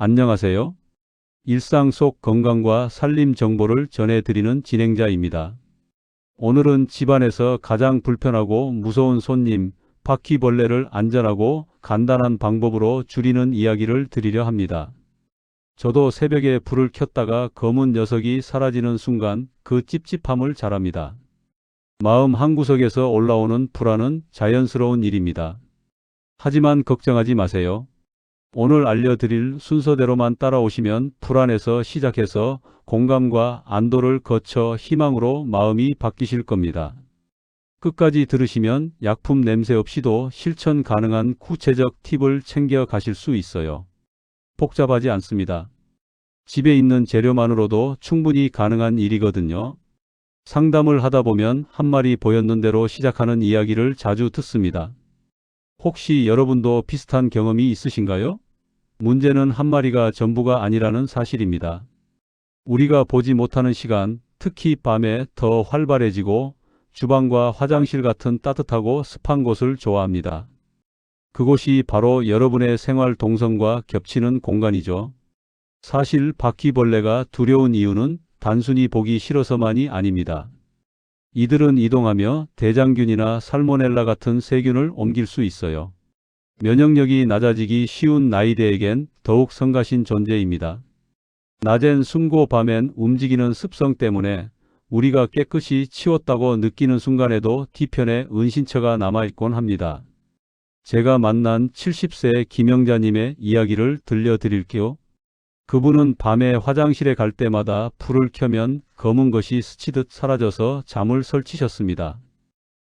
안녕하세요. 일상 속 건강과 살림 정보를 전해드리는 진행자입니다. 오늘은 집안에서 가장 불편하고 무서운 손님, 바퀴벌레를 안전하고 간단한 방법으로 줄이는 이야기를 드리려 합니다. 저도 새벽에 불을 켰다가 검은 녀석이 사라지는 순간 그 찝찝함을 잘합니다. 마음 한구석에서 올라오는 불안은 자연스러운 일입니다. 하지만 걱정하지 마세요. 오늘 알려드릴 순서대로만 따라오시면 불안에서 시작해서 공감과 안도를 거쳐 희망으로 마음이 바뀌실 겁니다. 끝까지 들으시면 약품 냄새 없이도 실천 가능한 구체적 팁을 챙겨 가실 수 있어요. 복잡하지 않습니다. 집에 있는 재료만으로도 충분히 가능한 일이거든요. 상담을 하다 보면 한 마리 보였는 대로 시작하는 이야기를 자주 듣습니다. 혹시 여러분도 비슷한 경험이 있으신가요? 문제는 한 마리가 전부가 아니라는 사실입니다. 우리가 보지 못하는 시간, 특히 밤에 더 활발해지고 주방과 화장실 같은 따뜻하고 습한 곳을 좋아합니다. 그곳이 바로 여러분의 생활 동선과 겹치는 공간이죠. 사실 바퀴벌레가 두려운 이유는 단순히 보기 싫어서만이 아닙니다. 이들은 이동하며 대장균이나 살모넬라 같은 세균을 옮길 수 있어요. 면역력이 낮아지기 쉬운 나이대에겐 더욱 성가신 존재입니다. 낮엔 숨고 밤엔 움직이는 습성 때문에 우리가 깨끗이 치웠다고 느끼는 순간에도 뒤편에 은신처가 남아있곤 합니다. 제가 만난 70세 김영자님의 이야기를 들려드릴게요. 그분은 밤에 화장실에 갈 때마다 불을 켜면 검은 것이 스치듯 사라져서 잠을 설치셨습니다.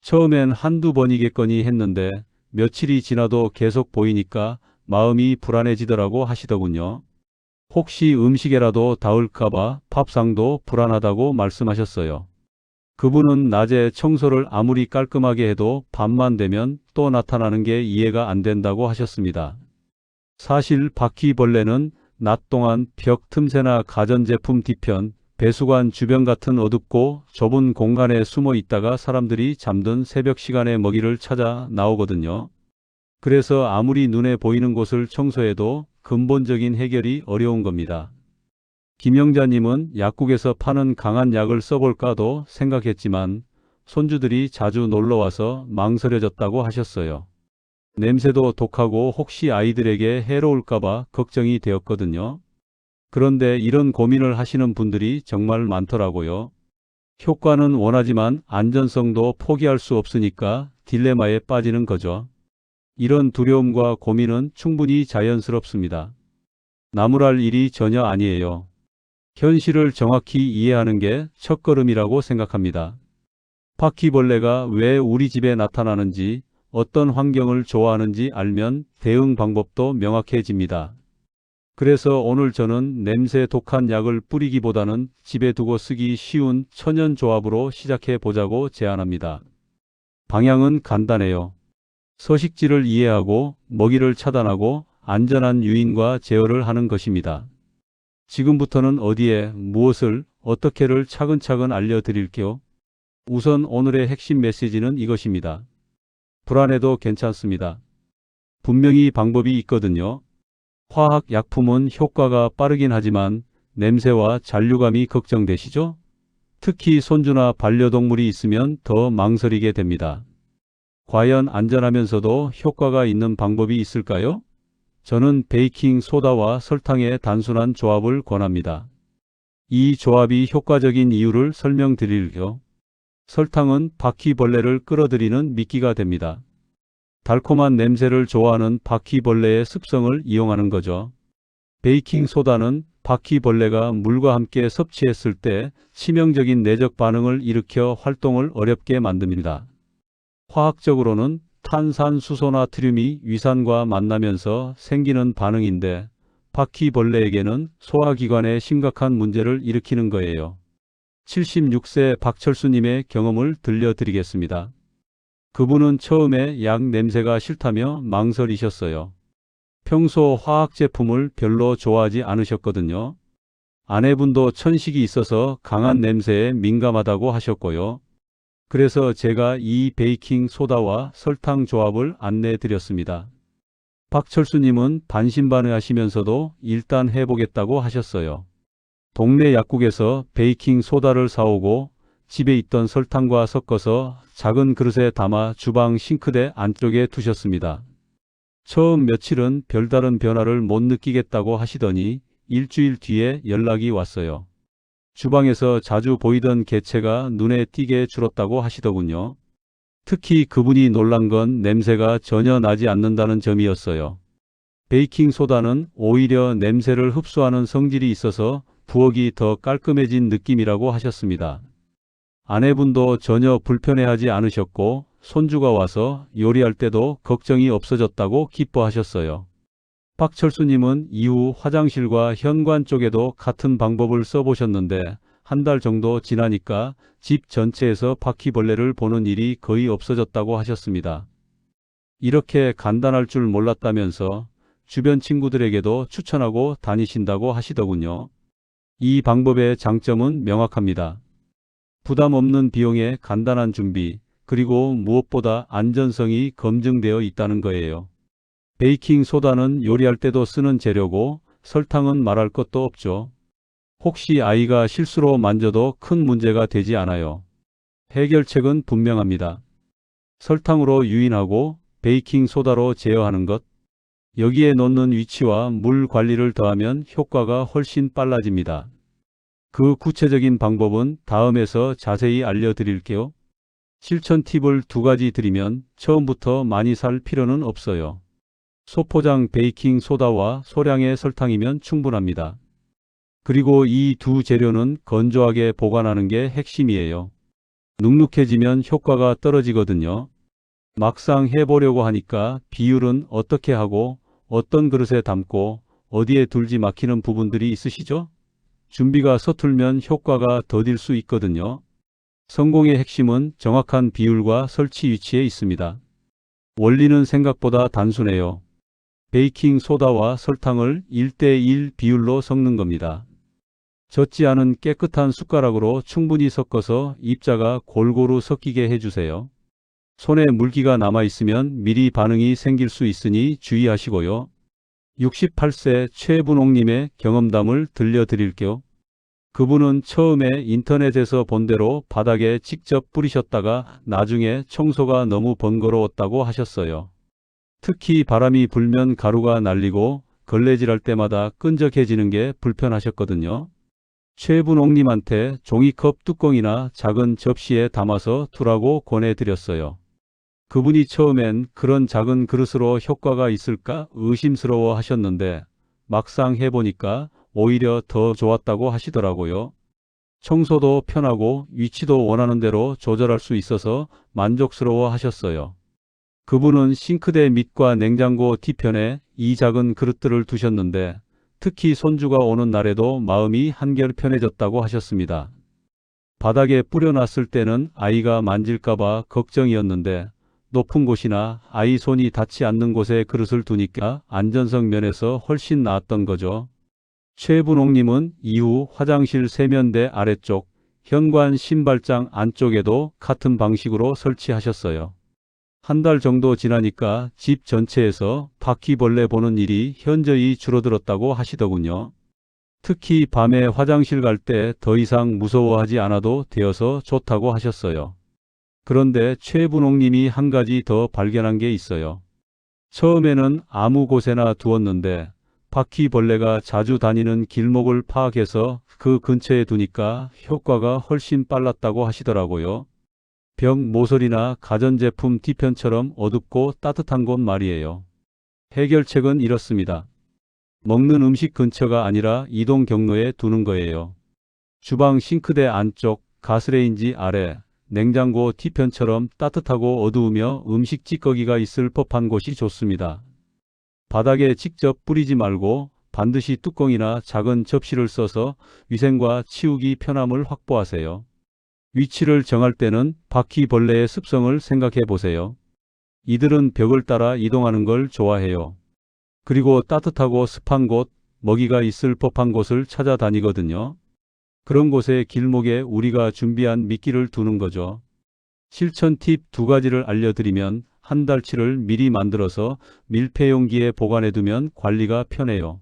처음엔 한두 번이겠거니 했는데 며칠이 지나도 계속 보이니까 마음이 불안해지더라고 하시더군요. 혹시 음식에라도 닿을까봐 밥상도 불안하다고 말씀하셨어요. 그분은 낮에 청소를 아무리 깔끔하게 해도 밤만 되면 또 나타나는 게 이해가 안 된다고 하셨습니다. 사실 바퀴벌레는 낮 동안 벽 틈새나 가전제품 뒤편, 배수관 주변 같은 어둡고 좁은 공간에 숨어 있다가 사람들이 잠든 새벽 시간에 먹이를 찾아 나오거든요. 그래서 아무리 눈에 보이는 곳을 청소해도 근본적인 해결이 어려운 겁니다. 김영자님은 약국에서 파는 강한 약을 써볼까도 생각했지만 손주들이 자주 놀러와서 망설여졌다고 하셨어요. 냄새도 독하고 혹시 아이들에게 해로울까봐 걱정이 되었거든요. 그런데 이런 고민을 하시는 분들이 정말 많더라고요. 효과는 원하지만 안전성도 포기할 수 없으니까 딜레마에 빠지는 거죠. 이런 두려움과 고민은 충분히 자연스럽습니다. 나무랄 일이 전혀 아니에요. 현실을 정확히 이해하는 게 첫걸음이라고 생각합니다. 바퀴벌레가 왜 우리 집에 나타나는지, 어떤 환경을 좋아하는지 알면 대응 방법도 명확해집니다. 그래서 오늘 저는 냄새 독한 약을 뿌리기보다는 집에 두고 쓰기 쉬운 천연 조합으로 시작해 보자고 제안합니다. 방향은 간단해요. 서식지를 이해하고 먹이를 차단하고 안전한 유인과 제어를 하는 것입니다. 지금부터는 어디에, 무엇을, 어떻게를 차근차근 알려드릴게요. 우선 오늘의 핵심 메시지는 이것입니다. 불안해도 괜찮습니다. 분명히 방법이 있거든요. 화학 약품은 효과가 빠르긴 하지만 냄새와 잔류감이 걱정되시죠? 특히 손주나 반려동물이 있으면 더 망설이게 됩니다. 과연 안전하면서도 효과가 있는 방법이 있을까요? 저는 베이킹 소다와 설탕의 단순한 조합을 권합니다. 이 조합이 효과적인 이유를 설명드릴게요. 설탕은 바퀴벌레를 끌어들이는 미끼가 됩니다. 달콤한 냄새를 좋아하는 바퀴벌레의 습성을 이용하는 거죠. 베이킹 소다는 바퀴벌레가 물과 함께 섭취했을 때 치명적인 내적 반응을 일으켜 활동을 어렵게 만듭니다. 화학적으로는 탄산수소나트륨이 위산과 만나면서 생기는 반응인데 바퀴벌레에게는 소화기관에 심각한 문제를 일으키는 거예요. 76세 박철수님의 경험을 들려드리겠습니다. 그분은 처음에 약 냄새가 싫다며 망설이셨어요. 평소 화학 제품을 별로 좋아하지 않으셨거든요. 아내분도 천식이 있어서 강한 냄새에 민감하다고 하셨고요. 그래서 제가 이 베이킹 소다와 설탕 조합을 안내해 드렸습니다. 박철수님은 반신반의하시면서도 일단 해보겠다고 하셨어요. 동네 약국에서 베이킹 소다를 사오고 집에 있던 설탕과 섞어서 작은 그릇에 담아 주방 싱크대 안쪽에 두셨습니다. 처음 며칠은 별다른 변화를 못 느끼겠다고 하시더니 일주일 뒤에 연락이 왔어요. 주방에서 자주 보이던 개체가 눈에 띄게 줄었다고 하시더군요. 특히 그분이 놀란 건 냄새가 전혀 나지 않는다는 점이었어요. 베이킹 소다는 오히려 냄새를 흡수하는 성질이 있어서 부엌이 더 깔끔해진 느낌이라고 하셨습니다. 아내분도 전혀 불편해하지 않으셨고 손주가 와서 요리할 때도 걱정이 없어졌다고 기뻐하셨어요. 박철수님은 이후 화장실과 현관 쪽에도 같은 방법을 써보셨는데 한 달 정도 지나니까 집 전체에서 바퀴벌레를 보는 일이 거의 없어졌다고 하셨습니다. 이렇게 간단할 줄 몰랐다면서 주변 친구들에게도 추천하고 다니신다고 하시더군요. 이 방법의 장점은 명확합니다. 부담 없는 비용에 간단한 준비, 그리고 무엇보다 안전성이 검증되어 있다는 거예요. 베이킹 소다는 요리할 때도 쓰는 재료고 설탕은 말할 것도 없죠. 혹시 아이가 실수로 만져도 큰 문제가 되지 않아요. 해결책은 분명합니다. 설탕으로 유인하고 베이킹 소다로 제어하는 것. 여기에 넣는 위치와 물 관리를 더하면 효과가 훨씬 빨라집니다. 그 구체적인 방법은 다음에서 자세히 알려드릴게요. 실천 팁을 2가지 드리면 처음부터 많이 살 필요는 없어요. 소포장 베이킹 소다와 소량의 설탕이면 충분합니다. 그리고 이 두 재료는 건조하게 보관하는 게 핵심이에요. 눅눅해지면 효과가 떨어지거든요. 막상 해보려고 하니까 비율은 어떻게 하고 어떤 그릇에 담고 어디에 둘지 막히는 부분들이 있으시죠? 준비가 서툴면 효과가 더딜 수 있거든요. 성공의 핵심은 정확한 비율과 설치 위치에 있습니다. 원리는 생각보다 단순해요. 베이킹 소다와 설탕을 1:1 비율로 섞는 겁니다. 젖지 않은 깨끗한 숟가락으로 충분히 섞어서 입자가 골고루 섞이게 해주세요. 손에 물기가 남아있으면 미리 반응이 생길 수 있으니 주의하시고요. 68세 최분홍님의 경험담을 들려드릴게요. 그분은 처음에 인터넷에서 본 대로 바닥에 직접 뿌리셨다가 나중에 청소가 너무 번거로웠다고 하셨어요. 특히 바람이 불면 가루가 날리고 걸레질할 때마다 끈적해지는 게 불편하셨거든요. 최분홍님한테 종이컵 뚜껑이나 작은 접시에 담아서 두라고 권해드렸어요. 그분이 처음엔 그런 작은 그릇으로 효과가 있을까 의심스러워 하셨는데 막상 해보니까 오히려 더 좋았다고 하시더라고요. 청소도 편하고 위치도 원하는 대로 조절할 수 있어서 만족스러워 하셨어요. 그분은 싱크대 밑과 냉장고 뒤편에 이 작은 그릇들을 두셨는데 특히 손주가 오는 날에도 마음이 한결 편해졌다고 하셨습니다. 바닥에 뿌려놨을 때는 아이가 만질까봐 걱정이었는데 높은 곳이나 아이 손이 닿지 않는 곳에 그릇을 두니까 안전성 면에서 훨씬 나았던 거죠. 최분홍님은 이후 화장실 세면대 아래쪽, 현관 신발장 안쪽에도 같은 방식으로 설치하셨어요. 한 달 정도 지나니까 집 전체에서 바퀴벌레 보는 일이 현저히 줄어들었다고 하시더군요. 특히 밤에 화장실 갈 때 더 이상 무서워하지 않아도 되어서 좋다고 하셨어요. 그런데 최분홍님이 한 가지 더 발견한 게 있어요. 처음에는 아무 곳에나 두었는데 바퀴벌레가 자주 다니는 길목을 파악해서 그 근처에 두니까 효과가 훨씬 빨랐다고 하시더라고요. 벽 모서리나 가전제품 뒤편처럼 어둡고 따뜻한 곳 말이에요. 해결책은 이렇습니다. 먹는 음식 근처가 아니라 이동 경로에 두는 거예요. 주방 싱크대 안쪽, 가스레인지 아래, 냉장고 뒤편처럼 따뜻하고 어두우며 음식 찌꺼기가 있을 법한 곳이 좋습니다. 바닥에 직접 뿌리지 말고 반드시 뚜껑이나 작은 접시를 써서 위생과 치우기 편함을 확보하세요. 위치를 정할 때는 바퀴벌레의 습성을 생각해 보세요. 이들은 벽을 따라 이동하는 걸 좋아해요. 그리고 따뜻하고 습한 곳, 먹이가 있을 법한 곳을 찾아다니거든요. 그런 곳에 길목에 우리가 준비한 미끼를 두는 거죠. 실천 팁 2가지를 알려드리면 한 달치를 미리 만들어서 밀폐용기에 보관해두면 관리가 편해요.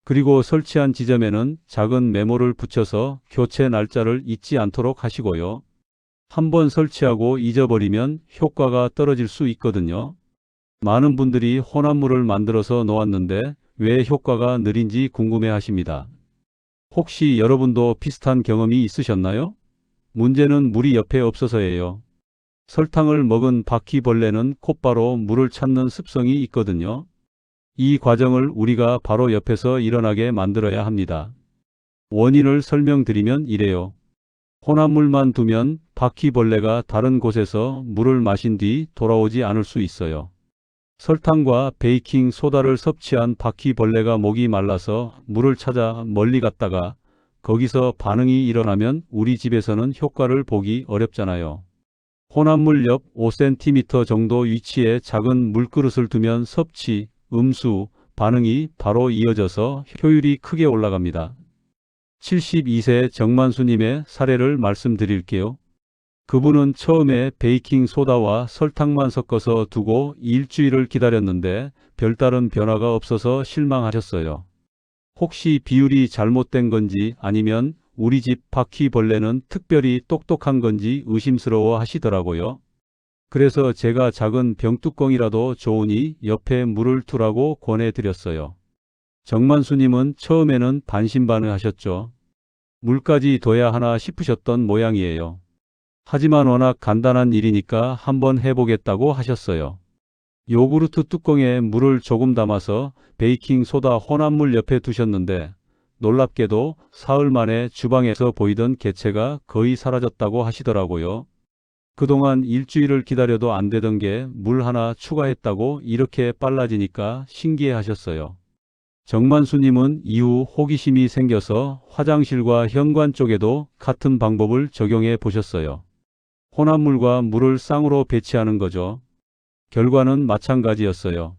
그리고 설치한 지점에는 작은 메모를 붙여서 교체 날짜를 잊지 않도록 하시고요. 한번 설치하고 잊어버리면 효과가 떨어질 수 있거든요. 많은 분들이 혼합물을 만들어서 놓았는데 왜 효과가 느린지 궁금해 하십니다. 혹시 여러분도 비슷한 경험이 있으셨나요? 문제는 물이 옆에 없어서예요. 설탕을 먹은 바퀴벌레는 곧바로 물을 찾는 습성이 있거든요. 이 과정을 우리가 바로 옆에서 일어나게 만들어야 합니다. 원인을 설명드리면 이래요. 혼합물만 두면 바퀴벌레가 다른 곳에서 물을 마신 뒤 돌아오지 않을 수 있어요. 설탕과 베이킹 소다를 섭취한 바퀴벌레가 목이 말라서 물을 찾아 멀리 갔다가 거기서 반응이 일어나면 우리 집에서는 효과를 보기 어렵잖아요. 혼합물 옆 5cm 정도 위치에 작은 물그릇을 두면 섭취, 음수, 반응이 바로 이어져서 효율이 크게 올라갑니다. 72세 정만수님의 사례를 말씀드릴게요. 그분은 처음에 베이킹 소다와 설탕만 섞어서 두고 일주일을 기다렸는데 별다른 변화가 없어서 실망하셨어요. 혹시 비율이 잘못된 건지 아니면 우리 집 바퀴벌레는 특별히 똑똑한 건지 의심스러워 하시더라고요. 그래서 제가 작은 병뚜껑이라도 좋으니 옆에 물을 두라고 권해드렸어요. 정만수님은 처음에는 반신반의하셨죠. 물까지 둬야 하나 싶으셨던 모양이에요. 하지만 워낙 간단한 일이니까 한번 해보겠다고 하셨어요. 요구르트 뚜껑에 물을 조금 담아서 베이킹 소다 혼합물 옆에 두셨는데 놀랍게도 사흘 만에 주방에서 보이던 개체가 거의 사라졌다고 하시더라고요. 그동안 일주일을 기다려도 안 되던 게 물 하나 추가했다고 이렇게 빨라지니까 신기해 하셨어요. 정만수님은 이후 호기심이 생겨서 화장실과 현관 쪽에도 같은 방법을 적용해 보셨어요. 혼합물과 물을 쌍으로 배치하는 거죠. 결과는 마찬가지였어요.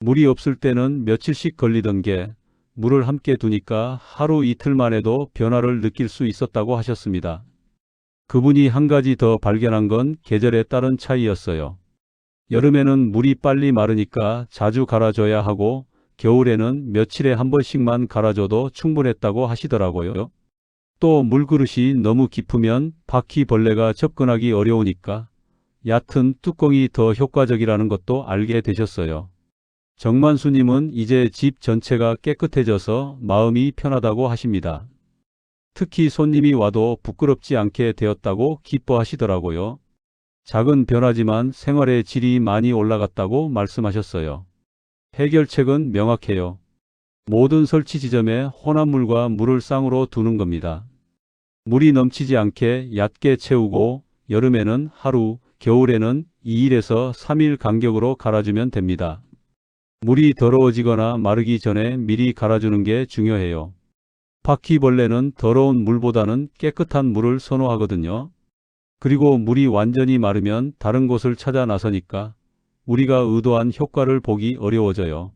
물이 없을 때는 며칠씩 걸리던 게 물을 함께 두니까 하루 이틀만 해도 변화를 느낄 수 있었다고 하셨습니다. 그분이 한 가지 더 발견한 건 계절에 따른 차이였어요. 여름에는 물이 빨리 마르니까 자주 갈아줘야 하고 겨울에는 며칠에 한 번씩만 갈아줘도 충분했다고 하시더라고요. 또 물그릇이 너무 깊으면 바퀴벌레가 접근하기 어려우니까 얕은 뚜껑이 더 효과적이라는 것도 알게 되셨어요. 정만수님은 이제 집 전체가 깨끗해져서 마음이 편하다고 하십니다. 특히 손님이 와도 부끄럽지 않게 되었다고 기뻐하시더라고요. 작은 변화지만 생활의 질이 많이 올라갔다고 말씀하셨어요. 해결책은 명확해요. 모든 설치 지점에 혼합물과 물을 쌍으로 두는 겁니다. 물이 넘치지 않게 얕게 채우고 여름에는 하루, 겨울에는 2일에서 3일 간격으로 갈아주면 됩니다. 물이 더러워지거나 마르기 전에 미리 갈아주는 게 중요해요. 바퀴벌레는 더러운 물보다는 깨끗한 물을 선호하거든요. 그리고 물이 완전히 마르면 다른 곳을 찾아 나서니까 우리가 의도한 효과를 보기 어려워져요.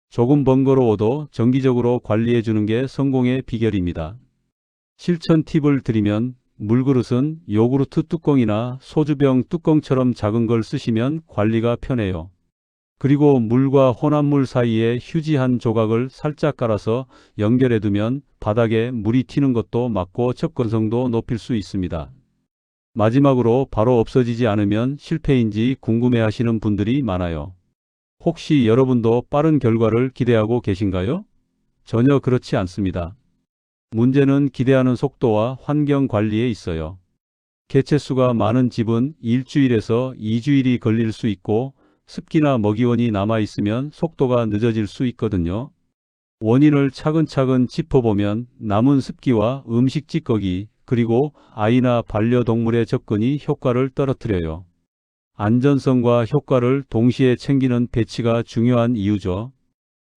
조금 번거로워도 정기적으로 관리해 주는 게 성공의 비결입니다. 실천 팁을 드리면 물그릇은 요구르트 뚜껑이나 소주병 뚜껑처럼 작은 걸 쓰시면 관리가 편해요. 그리고 물과 혼합물 사이에 휴지 한 조각을 살짝 깔아서 연결해 두면 바닥에 물이 튀는 것도 막고 접근성도 높일 수 있습니다. 마지막으로 바로 없어지지 않으면 실패인지 궁금해 하시는 분들이 많아요. 혹시 여러분도 빠른 결과를 기대하고 계신가요? 전혀 그렇지 않습니다. 문제는 기대하는 속도와 환경 관리에 있어요. 개체수가 많은 집은 일주일에서 2주일이 걸릴 수 있고 습기나 먹이원이 남아있으면 속도가 늦어질 수 있거든요. 원인을 차근차근 짚어보면 남은 습기와 음식 찌꺼기 그리고 아이나 반려동물의 접근이 효과를 떨어뜨려요. 안전성과 효과를 동시에 챙기는 배치가 중요한 이유죠.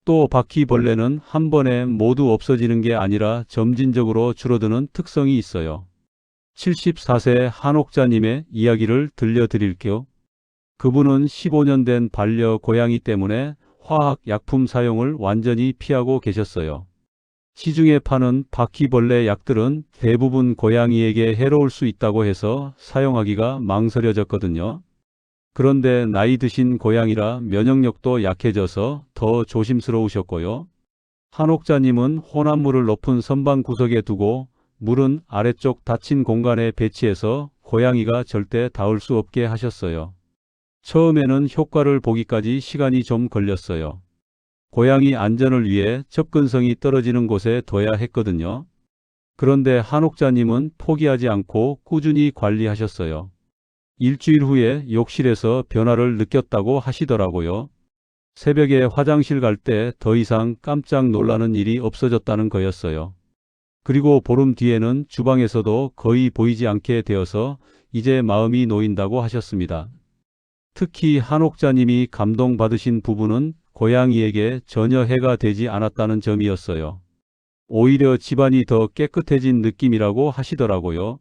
또 바퀴벌레는 한 번에 모두 없어지는 게 아니라 점진적으로 줄어드는 특성이 있어요. 74세 한옥자님의 이야기를 들려드릴게요. 그분은 15년 된 반려고양이 때문에 화학약품 사용을 완전히 피하고 계셨어요. 시중에 파는 바퀴벌레 약들은 대부분 고양이에게 해로울 수 있다고 해서 사용하기가 망설여졌거든요. 그런데 나이 드신 고양이라 면역력도 약해져서 더 조심스러우셨고요. 한옥자님은 혼합물을 높은 선반 구석에 두고 물은 아래쪽 닫힌 공간에 배치해서 고양이가 절대 닿을 수 없게 하셨어요. 처음에는 효과를 보기까지 시간이 좀 걸렸어요. 고양이 안전을 위해 접근성이 떨어지는 곳에 둬야 했거든요. 그런데 한옥자님은 포기하지 않고 꾸준히 관리하셨어요. 일주일 후에 욕실에서 변화를 느꼈다고 하시더라고요. 새벽에 화장실 갈 때 더 이상 깜짝 놀라는 일이 없어졌다는 거였어요. 그리고 보름 뒤에는 주방에서도 거의 보이지 않게 되어서 이제 마음이 놓인다고 하셨습니다. 특히 한옥자님이 감동받으신 부분은 고양이에게 전혀 해가 되지 않았다는 점이었어요. 오히려 집안이 더 깨끗해진 느낌이라고 하시더라고요.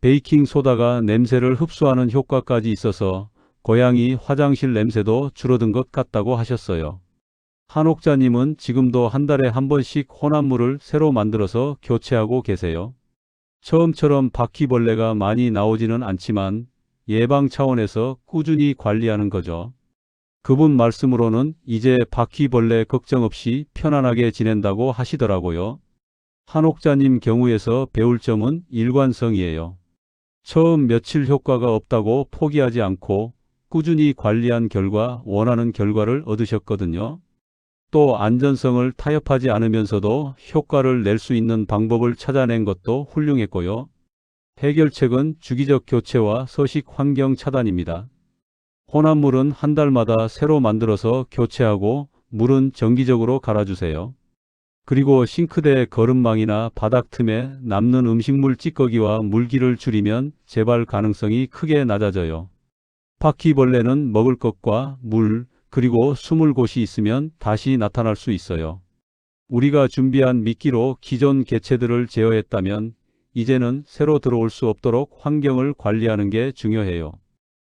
베이킹 소다가 냄새를 흡수하는 효과까지 있어서 고양이 화장실 냄새도 줄어든 것 같다고 하셨어요. 한옥자님은 지금도 한 달에 한 번씩 혼합물을 새로 만들어서 교체하고 계세요. 처음처럼 바퀴벌레가 많이 나오지는 않지만 예방 차원에서 꾸준히 관리하는 거죠. 그분 말씀으로는 이제 바퀴벌레 걱정 없이 편안하게 지낸다고 하시더라고요. 한옥자님 경우에서 배울 점은 일관성이에요. 처음 며칠 효과가 없다고 포기하지 않고 꾸준히 관리한 결과 원하는 결과를 얻으셨거든요. 또 안전성을 타협하지 않으면서도 효과를 낼 수 있는 방법을 찾아낸 것도 훌륭했고요. 해결책은 주기적 교체와 서식 환경 차단입니다. 혼합물은 한 달마다 새로 만들어서 교체하고 물은 정기적으로 갈아주세요. 그리고 싱크대 거름망이나 바닥 틈에 남는 음식물 찌꺼기와 물기를 줄이면 재발 가능성이 크게 낮아져요. 바퀴벌레는 먹을 것과 물, 그리고 숨을 곳이 있으면 다시 나타날 수 있어요. 우리가 준비한 미끼로 기존 개체들을 제어했다면 이제는 새로 들어올 수 없도록 환경을 관리하는 게 중요해요.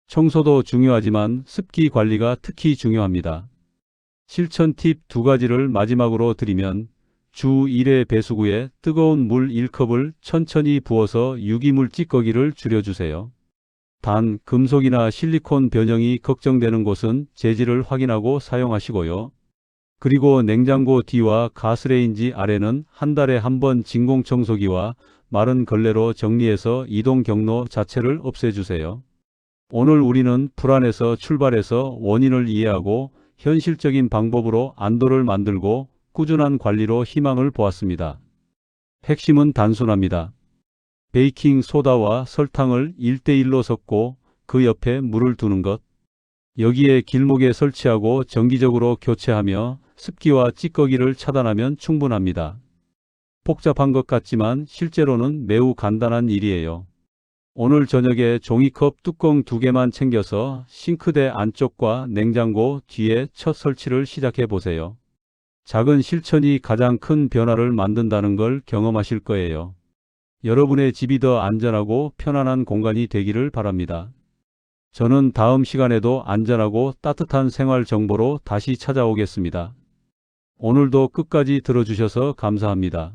청소도 중요하지만 습기 관리가 특히 중요합니다. 실천 팁 두 가지를 마지막으로 드리면 주 1회 배수구에 뜨거운 물 1컵을 천천히 부어서 유기물 찌꺼기를 줄여주세요. 단, 금속이나 실리콘 변형이 걱정되는 곳은 재질을 확인하고 사용하시고요. 그리고 냉장고 뒤와 가스레인지 아래는 한 달에 한 번 진공청소기와 마른 걸레로 정리해서 이동 경로 자체를 없애주세요. 오늘 우리는 불안에서 출발해서 원인을 이해하고 현실적인 방법으로 안도를 만들고 꾸준한 관리로 희망을 보았습니다. 핵심은 단순합니다. 베이킹 소다와 설탕을 1대1로 섞고 그 옆에 물을 두는 것. 여기에 길목에 설치하고 정기적으로 교체하며 습기와 찌꺼기를 차단하면 충분합니다. 복잡한 것 같지만 실제로는 매우 간단한 일이에요. 오늘 저녁에 종이컵 뚜껑 2개만 챙겨서 싱크대 안쪽과 냉장고 뒤에 첫 설치를 시작해 보세요. 작은 실천이 가장 큰 변화를 만든다는 걸 경험하실 거예요. 여러분의 집이 더 안전하고 편안한 공간이 되기를 바랍니다. 저는 다음 시간에도 안전하고 따뜻한 생활 정보로 다시 찾아오겠습니다. 오늘도 끝까지 들어주셔서 감사합니다.